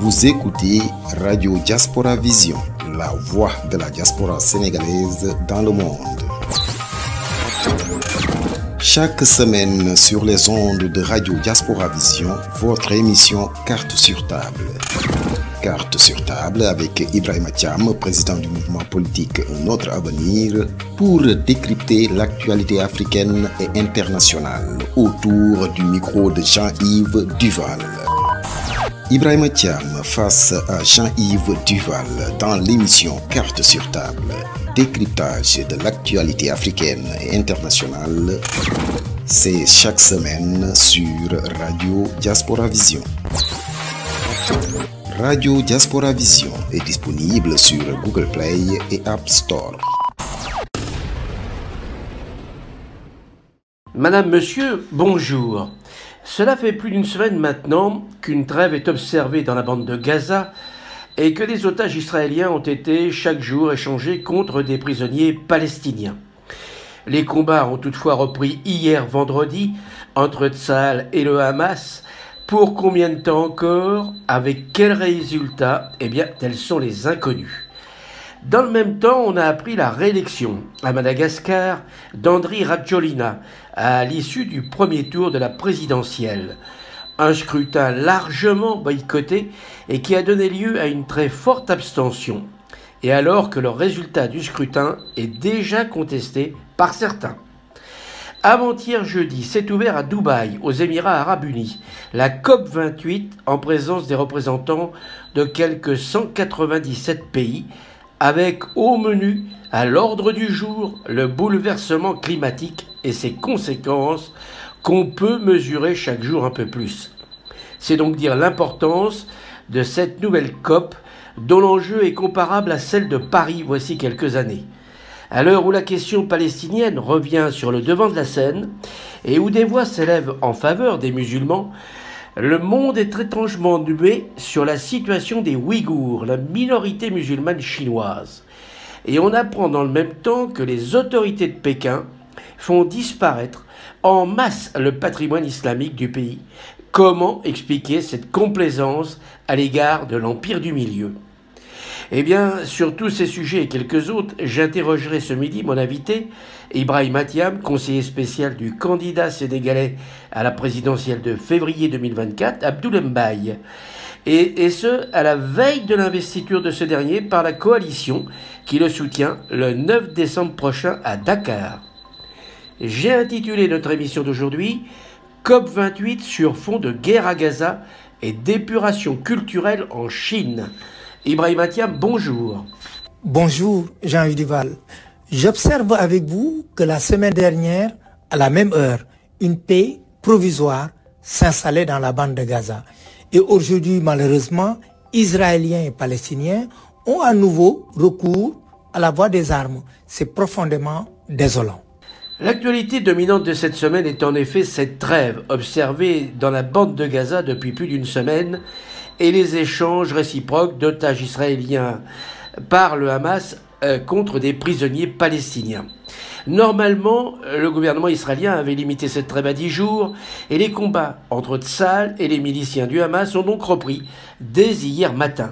Vous écoutez Radio Diaspora Vision, la voix de la diaspora sénégalaise dans le monde. Chaque semaine sur les ondes de Radio Diaspora Vision, votre émission Carte sur table. Carte sur table avec Ibrahima Thiam, président du mouvement politique Notre Avenir, pour décrypter l'actualité africaine et internationale autour du micro de Jean-Yves Duval. Ibrahima Thiam face à Jean-Yves Duval dans l'émission Carte sur table, décryptage de l'actualité africaine et internationale. C'est chaque semaine sur Radio Diaspora Vision. Radio Diaspora Vision est disponible sur Google Play et App Store. Madame, Monsieur, bonjour. Cela fait plus d'une semaine maintenant qu'une trêve est observée dans la bande de Gaza et que des otages israéliens ont été chaque jour échangés contre des prisonniers palestiniens. Les combats ont toutefois repris hier vendredi entre Tsahal et le Hamas. Pour combien de temps encore? Avec quels résultats? Eh bien, tels sont les inconnus. Dans le même temps, on a appris la réélection à Madagascar d'Andry Rajoelina à l'issue du premier tour de la présidentielle. Un scrutin largement boycotté et qui a donné lieu à une très forte abstention. Et alors que le résultat du scrutin est déjà contesté par certains. Avant-hier jeudi, s'est ouvert à Dubaï, aux Émirats Arabes Unis, la COP28 en présence des représentants de quelques 197 pays, avec au menu, à l'ordre du jour, le bouleversement climatique et ses conséquences qu'on peut mesurer chaque jour un peu plus. C'est donc dire l'importance de cette nouvelle COP dont l'enjeu est comparable à celle de Paris voici quelques années. À l'heure où la question palestinienne revient sur le devant de la scène et où des voix s'élèvent en faveur des musulmans, le monde est étrangement muet sur la situation des Ouïghours, la minorité musulmane chinoise. Et on apprend dans le même temps que les autorités de Pékin font disparaître en masse le patrimoine islamique du pays. Comment expliquer cette complaisance à l'égard de l'Empire du Milieu ? Eh bien, sur tous ces sujets et quelques autres, j'interrogerai ce midi mon invité, Ibrahima Thiam, conseiller spécial du candidat sénégalais à la présidentielle de février 2024, Abdoul Mbaye. Et ce, à la veille de l'investiture de ce dernier par la coalition qui le soutient le 9 décembre prochain à Dakar. J'ai intitulé notre émission d'aujourd'hui COP28 sur fond de guerre à Gaza et d'épuration culturelle en Chine. Ibrahima Thiam, bonjour. Bonjour Jean-Yves Duval. J'observe avec vous que la semaine dernière, à la même heure, une paix provisoire s'installait dans la bande de Gaza. Et aujourd'hui, malheureusement, Israéliens et Palestiniens ont à nouveau recours à la voie des armes. C'est profondément désolant. L'actualité dominante de cette semaine est en effet cette trêve observée dans la bande de Gaza depuis plus d'une semaine et les échanges réciproques d'otages israéliens par le Hamas contre des prisonniers palestiniens. Normalement, le gouvernement israélien avait limité cette trêve à 10 jours et les combats entre Tsahal et les miliciens du Hamas ont donc repris dès hier matin.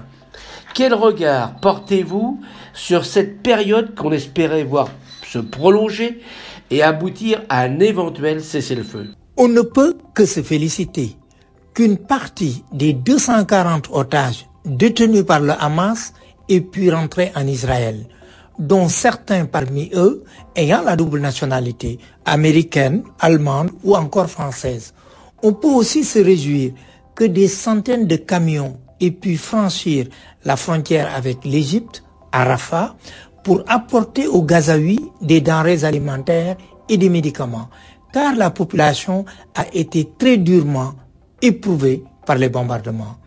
Quel regard portez-vous sur cette période qu'on espérait voir se prolonger et aboutir à un éventuel cessez-le-feu? On ne peut que se féliciter qu'une partie des 240 otages détenus par le Hamas ait pu rentrer en Israël, dont certains parmi eux ayant la double nationalité, américaine, allemande ou encore française. On peut aussi se réjouir que des centaines de camions aient pu franchir la frontière avec l'Égypte, à Rafah, pour apporter aux Gazaouis des denrées alimentaires et des médicaments, car la population a été très durement éprouvée par les bombardements.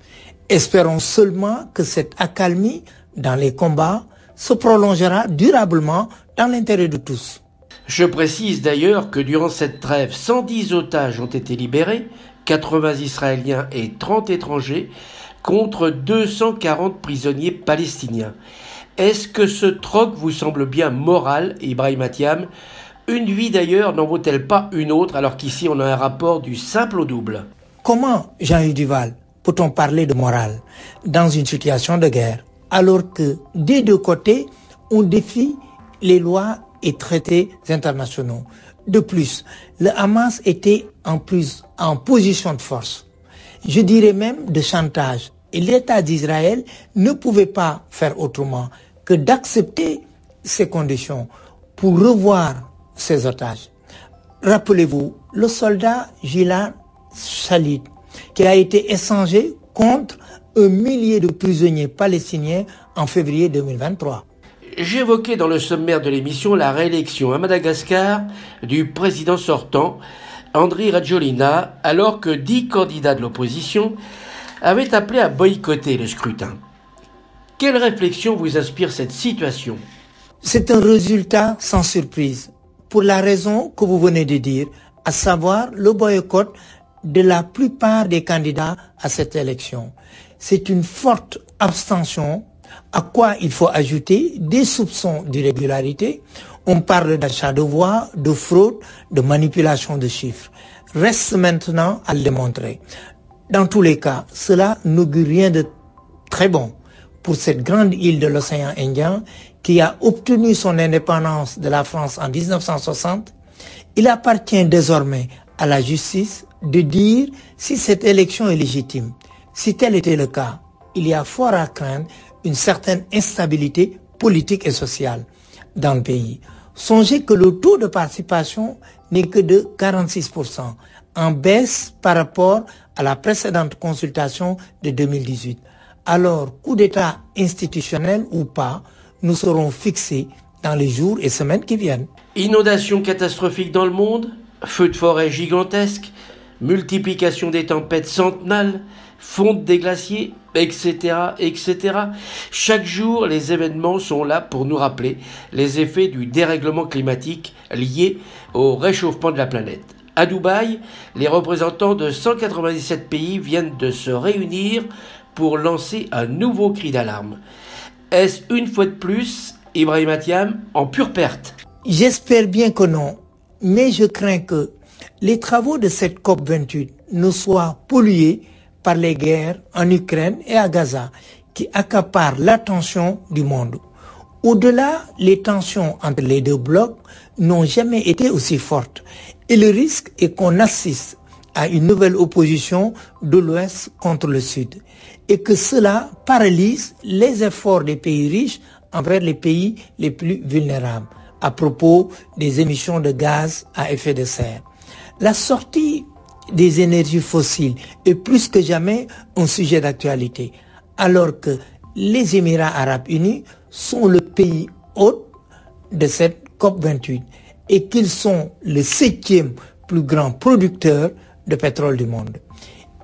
Espérons seulement que cette accalmie dans les combats se prolongera durablement dans l'intérêt de tous. Je précise d'ailleurs que durant cette trêve, 110 otages ont été libérés, 80 Israéliens et 30 étrangers, contre 240 prisonniers palestiniens. Est-ce que ce troc vous semble bien moral, Ibrahima Thiam? Une vie d'ailleurs n'en vaut-elle pas une autre alors qu'ici on a un rapport du simple au double? Comment, Jean-Yves Duval, peut-on parler de morale dans une situation de guerre, alors que des deux côtés, on défie les lois et traités internationaux. De plus, le Hamas était en position de force, je dirais même de chantage. Et l'État d'Israël ne pouvait pas faire autrement que d'accepter ces conditions pour revoir ses otages. Rappelez-vous, le soldat Gilad Shalit, qui a été échangé contre 1 millier de prisonniers palestiniens en février 2023. J'évoquais dans le sommaire de l'émission la réélection à Madagascar du président sortant, Andry Rajoelina, alors que 10 candidats de l'opposition avaient appelé à boycotter le scrutin. Quelle réflexion vous inspire cette situation ? C'est un résultat sans surprise, pour la raison que vous venez de dire, à savoir le boycott de la plupart des candidats à cette élection. C'est une forte abstention, à quoi il faut ajouter des soupçons d'irrégularité. On parle d'achat de voix, de fraude, de manipulation de chiffres. Reste maintenant à le démontrer. Dans tous les cas, cela n'augure rien de très bon pour cette grande île de l'océan Indien qui a obtenu son indépendance de la France en 1960. Il appartient désormais à la justice de dire si cette élection est légitime. Si tel était le cas, il y a fort à craindre une certaine instabilité politique et sociale dans le pays. Songez que le taux de participation n'est que de 46%, en baisse par rapport à la précédente consultation de 2018. Alors, coup d'État institutionnel ou pas, nous serons fixés dans les jours et semaines qui viennent. Inondations catastrophiques dans le monde, feux de forêt gigantesques, multiplication des tempêtes centenales, fonte des glaciers, etc., etc. Chaque jour, les événements sont là pour nous rappeler les effets du dérèglement climatique lié au réchauffement de la planète. À Dubaï, les représentants de 197 pays viennent de se réunir pour lancer un nouveau cri d'alarme. Est-ce une fois de plus, Ibrahima Thiam, en pure perte ? J'espère bien que non, mais je crains que les travaux de cette COP28 ne soient pollués par les guerres en Ukraine et à Gaza qui accaparent l'attention du monde. Au-delà, les tensions entre les deux blocs n'ont jamais été aussi fortes et le risque est qu'on assiste à une nouvelle opposition de l'Ouest contre le Sud et que cela paralyse les efforts des pays riches envers les pays les plus vulnérables à propos des émissions de gaz à effet de serre. La sortie des énergies fossiles est plus que jamais un sujet d'actualité, alors que les Émirats arabes unis sont le pays hôte de cette COP28 et qu'ils sont le 7e plus grand producteur de pétrole du monde.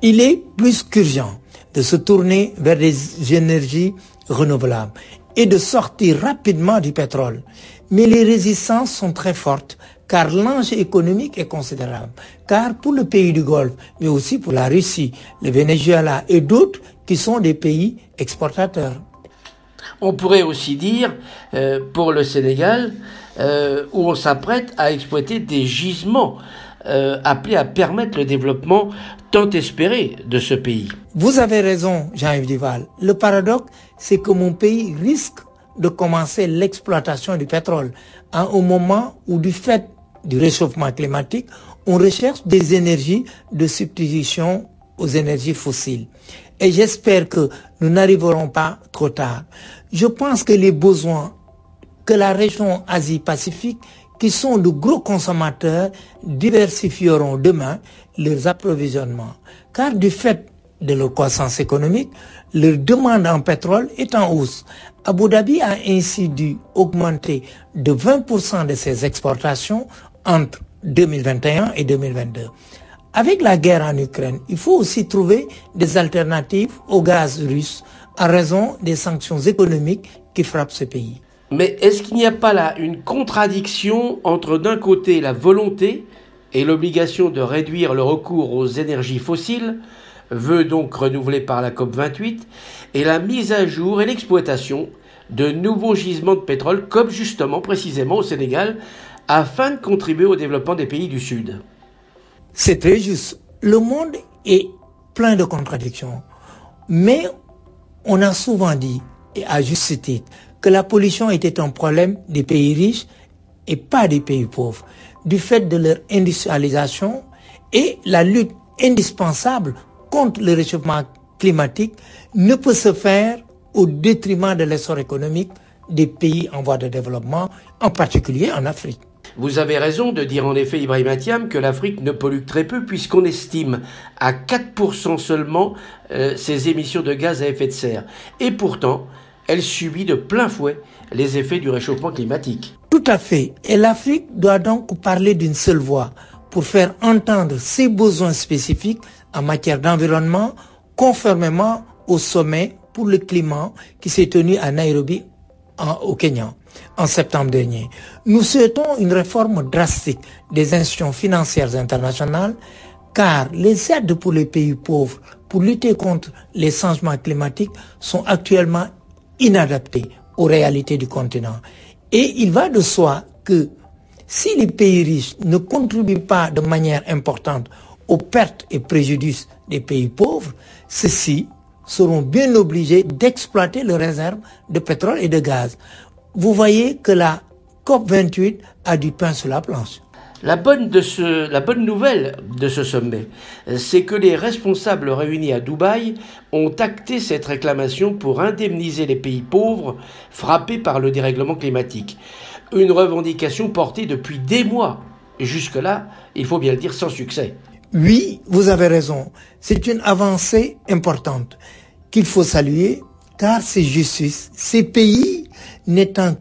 Il est plus qu'urgent de se tourner vers des énergies renouvelables et de sortir rapidement du pétrole. Mais les résistances sont très fortes car l'enjeu économique est considérable. Car pour le pays du Golfe, mais aussi pour la Russie, le Venezuela et d'autres qui sont des pays exportateurs. On pourrait aussi dire, pour le Sénégal, où on s'apprête à exploiter des gisements appelés à permettre le développement tant espéré de ce pays. Vous avez raison, Jean-Yves Duval. Le paradoxe, c'est que mon pays risque de commencer l'exploitation du pétrole à un moment où, du fait du réchauffement climatique, on recherche des énergies de substitution aux énergies fossiles. Et j'espère que nous n'arriverons pas trop tard. Je pense que les besoins que la région Asie-Pacifique, qui sont de gros consommateurs, diversifieront demain leurs approvisionnements. Car du fait de leur croissance économique, leur demande en pétrole est en hausse. Abu Dhabi a ainsi dû augmenter de 20% de ses exportations entre 2021 et 2022. Avec la guerre en Ukraine, il faut aussi trouver des alternatives au gaz russe à raison des sanctions économiques qui frappent ce pays. Mais est-ce qu'il n'y a pas là une contradiction entre d'un côté la volonté et l'obligation de réduire le recours aux énergies fossiles, vœu donc renouvelé par la COP28, et la mise à jour et l'exploitation de nouveaux gisements de pétrole, comme justement précisément au Sénégal, afin de contribuer au développement des pays du Sud? C'est très juste. Le monde est plein de contradictions. Mais on a souvent dit, et à juste titre, que la pollution était un problème des pays riches et pas des pays pauvres, du fait de leur industrialisation et la lutte indispensable contre le réchauffement climatique ne peut se faire au détriment de l'essor économique des pays en voie de développement, en particulier en Afrique. Vous avez raison de dire en effet, Ibrahima Thiam, que l'Afrique ne pollue très peu puisqu'on estime à 4% seulement ses émissions de gaz à effet de serre. Et pourtant, elle subit de plein fouet les effets du réchauffement climatique. Tout à fait. Et l'Afrique doit donc parler d'une seule voix pour faire entendre ses besoins spécifiques en matière d'environnement, conformément au sommet pour le climat qui s'est tenu à Nairobi, au Kenya, en septembre dernier. Nous souhaitons une réforme drastique des institutions financières internationales, car les aides pour les pays pauvres pour lutter contre les changements climatiques sont actuellement inadaptées aux réalités du continent. Et il va de soi que si les pays riches ne contribuent pas de manière importante aux pertes et préjudices des pays pauvres, ceux-ci seront bien obligés d'exploiter leurs réserves de pétrole et de gaz. Vous voyez que la COP28 a du pain sur la planche. La bonne nouvelle de ce sommet, c'est que les responsables réunis à Dubaï ont acté cette réclamation pour indemniser les pays pauvres frappés par le dérèglement climatique. Une revendication portée depuis des mois. Jusque-là, il faut bien le dire, sans succès. Oui, vous avez raison. C'est une avancée importante qu'il faut saluer, car c'est justice. Ces pays n'étant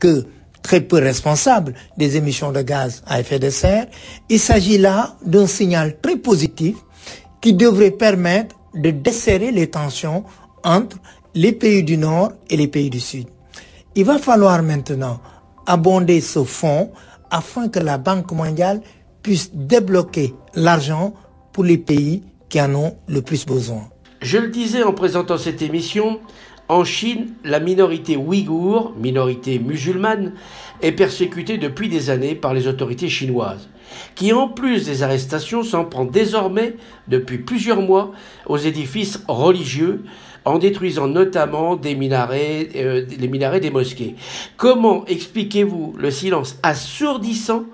que très peu responsables des émissions de gaz à effet de serre, il s'agit là d'un signal très positif qui devrait permettre de desserrer les tensions entre les pays du Nord et les pays du Sud. Il va falloir maintenant abonder ce fonds afin que la Banque mondiale puisse débloquer l'argent pour les pays qui en ont le plus besoin. Je le disais en présentant cette émission, en Chine, la minorité ouïghour, minorité musulmane, est persécutée depuis des années par les autorités chinoises, qui en plus des arrestations s'en prend désormais depuis plusieurs mois aux édifices religieux, en détruisant notamment les minarets des mosquées. Comment expliquez-vous le silence assourdissant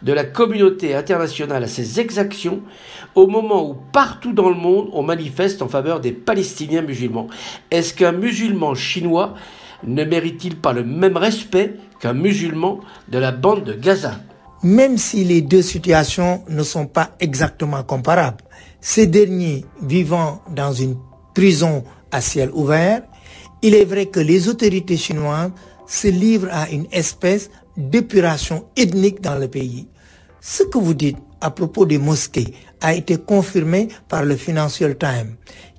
de la communauté internationale à ces exactions au moment où partout dans le monde on manifeste en faveur des Palestiniens musulmans? Est-ce qu'un musulman chinois ne mérite-t-il pas le même respect qu'un musulman de la bande de Gaza? Même si les deux situations ne sont pas exactement comparables, ces derniers vivant dans une prison à ciel ouvert, il est vrai que les autorités chinoises se livrent à une espèce d'épuration ethnique dans le pays. Ce que vous dites à propos des mosquées a été confirmé par le Financial Times,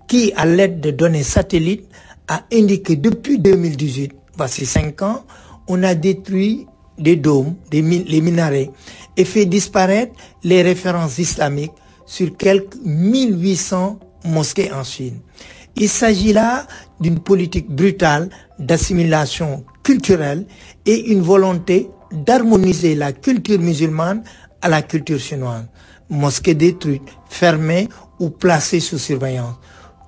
qui, à l'aide de données satellites, a indiqué depuis 2018, voici 5 ans, on a détruit des dômes, les minarets, et fait disparaître les références islamiques sur quelques 1800 mosquées en Chine. Il s'agit là d'une politique brutale d'assimilation culturelle et une volonté d'harmoniser la culture musulmane à la culture chinoise. Mosquées détruites, fermées ou placées sous surveillance.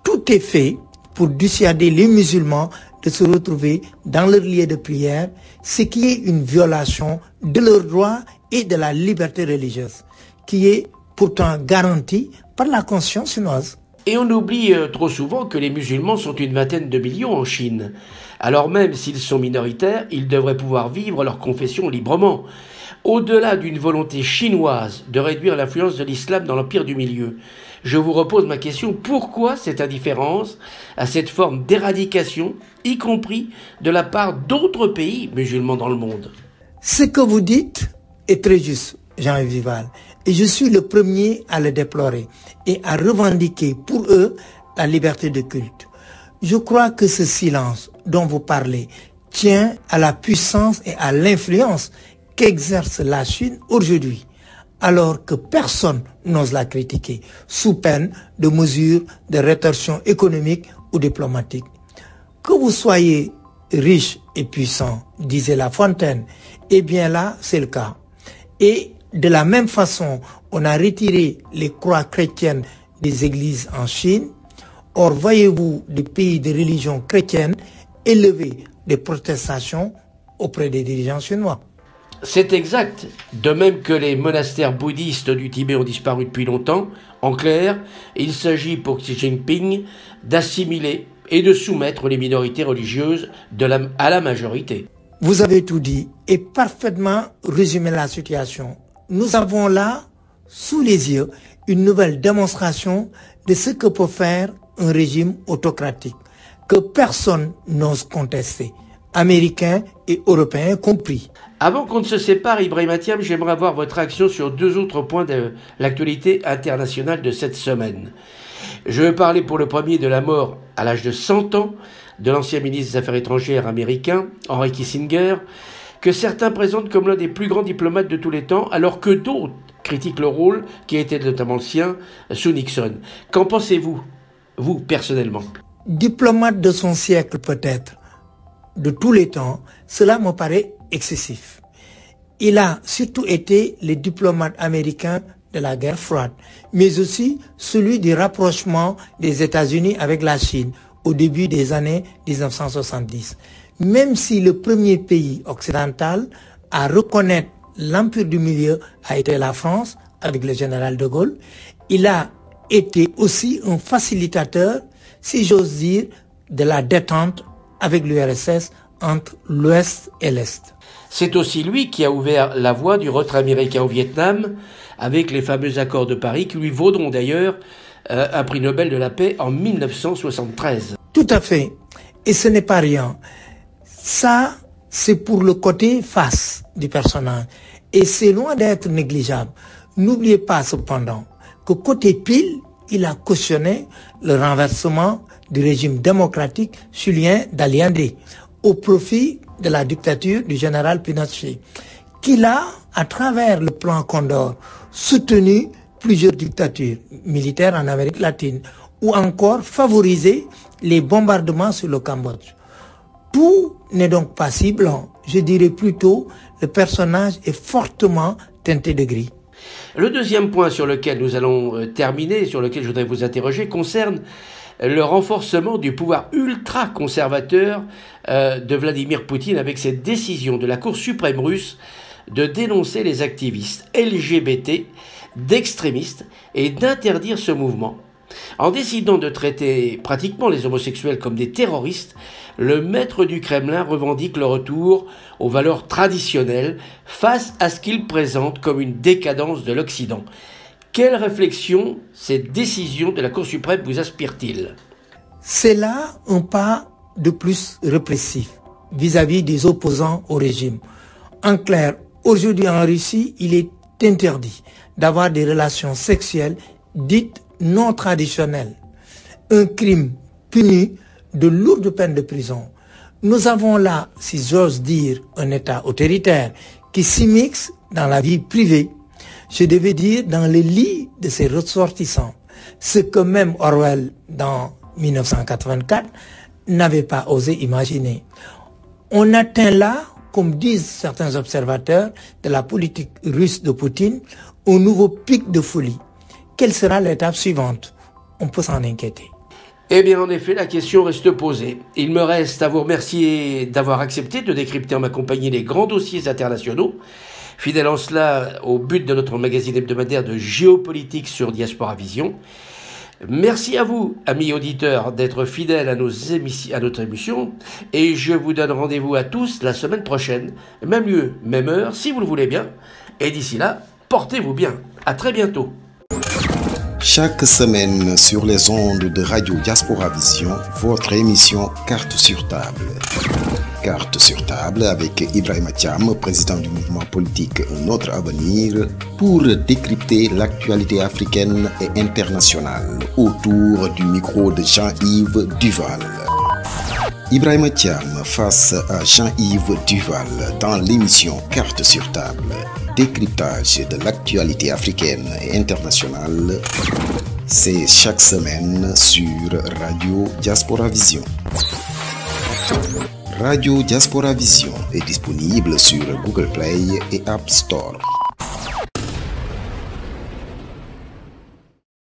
Tout est fait pour dissuader les musulmans de se retrouver dans leur lieu de prière, ce qui est une violation de leurs droits et de la liberté religieuse, qui est pourtant garantie par la Constitution chinoise. Et on oublie trop souvent que les musulmans sont une vingtaine de millions en Chine. Alors même s'ils sont minoritaires, ils devraient pouvoir vivre leur confession librement. Au-delà d'une volonté chinoise de réduire l'influence de l'islam dans l'empire du milieu, je vous repose ma question, pourquoi cette indifférence à cette forme d'éradication, y compris de la part d'autres pays musulmans dans le monde? Ce que vous dites est très juste, Jean-Yves Vival, et je suis le premier à le déplorer et à revendiquer pour eux la liberté de culte. Je crois que ce silence dont vous parlez tient à la puissance et à l'influence qu'exerce la Chine aujourd'hui, alors que personne n'ose la critiquer, sous peine de mesures de rétorsion économique ou diplomatique. Que vous soyez riche et puissant, disait La Fontaine, eh bien là, c'est le cas. Et de la même façon, on a retiré les croix chrétiennes des églises en Chine, Or, voyez-vous des pays de religion chrétienne élever des protestations auprès des dirigeants chinois. C'est exact, de même que les monastères bouddhistes du Tibet ont disparu depuis longtemps. En clair, il s'agit pour Xi Jinping d'assimiler et de soumettre les minorités religieuses à la majorité. Vous avez tout dit et parfaitement résumé la situation. Nous avons là, sous les yeux, une nouvelle démonstration de ce que peut faire un régime autocratique, que personne n'ose contester, Américains et Européens compris. Avant qu'on ne se sépare, Ibrahima Thiam, j'aimerais avoir votre réaction sur deux autres points de l'actualité internationale de cette semaine. Je veux parler pour le premier de la mort à l'âge de 100 ans de l'ancien ministre des Affaires étrangères américain, Henry Kissinger, que certains présentent comme l'un des plus grands diplomates de tous les temps, alors que d'autres critiquent le rôle qui a été notamment le sien sous Nixon. Qu'en pensez-vous, vous, personnellement? Diplomate de son siècle peut-être, de tous les temps, cela me paraît excessif. Il a surtout été le diplomate américain de la guerre froide, mais aussi celui du rapprochement des États-Unis avec la Chine au début des années 1970. Même si le premier pays occidental à reconnaître l'Empire du Milieu a été la France, avec le général de Gaulle, il a été aussi un facilitateur, si j'ose dire, de la détente avec l'URSS entre l'Ouest et l'Est. C'est aussi lui qui a ouvert la voie du retrait américain au Vietnam avec les fameux accords de Paris qui lui vaudront d'ailleurs un prix Nobel de la paix en 1973. Tout à fait. Et ce n'est pas rien. Ça, c'est pour le côté face du personnage. Et c'est loin d'être négligeable. N'oubliez pas cependant que côté pile, il a cautionné le renversement du régime démocratique chilien d'Allende au profit de la dictature du général Pinochet, qu'il a, à travers le plan Condor, soutenu plusieurs dictatures militaires en Amérique latine ou encore favorisé les bombardements sur le Cambodge. Tout n'est donc pas si blanc. Je dirais plutôt le personnage est fortement teinté de gris. Le deuxième point sur lequel nous allons terminer, sur lequel je voudrais vous interroger, concerne le renforcement du pouvoir ultra-conservateur de Vladimir Poutine avec cette décision de la Cour suprême russe de dénoncer les activistes LGBT, d'extrémistes et d'interdire ce mouvement. En décidant de traiter pratiquement les homosexuels comme des terroristes, le maître du Kremlin revendique le retour aux valeurs traditionnelles face à ce qu'il présente comme une décadence de l'Occident. Quelle réflexion cette décision de la Cour suprême vous inspire-t-il? C'est là un pas de plus répressif vis-à-vis des opposants au régime. En clair, aujourd'hui en Russie, il est interdit d'avoir des relations sexuelles dites non traditionnelles. Un crime puni de lourdes peines de prison. Nous avons là, si j'ose dire, un État autoritaire qui s'immisce dans la vie privée, je devais dire dans les lits de ses ressortissants, ce que même Orwell, dans 1984, n'avait pas osé imaginer. On atteint là, comme disent certains observateurs de la politique russe de Poutine, un nouveau pic de folie. Quelle sera l'étape suivante? On peut s'en inquiéter. Eh bien, en effet, la question reste posée. Il me reste à vous remercier d'avoir accepté de décrypter en ma compagnie les grands dossiers internationaux, fidèle en cela au but de notre magazine hebdomadaire de géopolitique sur Diaspora Vision. Merci à vous, amis auditeurs, d'être fidèles à notre émission, et je vous donne rendez-vous à tous la semaine prochaine, même lieu, même heure, si vous le voulez bien. Et d'ici là, portez-vous bien. À très bientôt. Chaque semaine sur les ondes de Radio Diaspora Vision, votre émission Carte sur table. Carte sur table avec Ibrahima Thiam, président du mouvement politique Notre Avenir, pour décrypter l'actualité africaine et internationale autour du micro de Jean-Yves Duval. Ibrahima Thiam face à Jean-Yves Duval dans l'émission Carte sur table. Décryptage de l'actualité africaine et internationale, c'est chaque semaine sur Radio Diaspora Vision. Radio Diaspora Vision est disponible sur Google Play et App Store.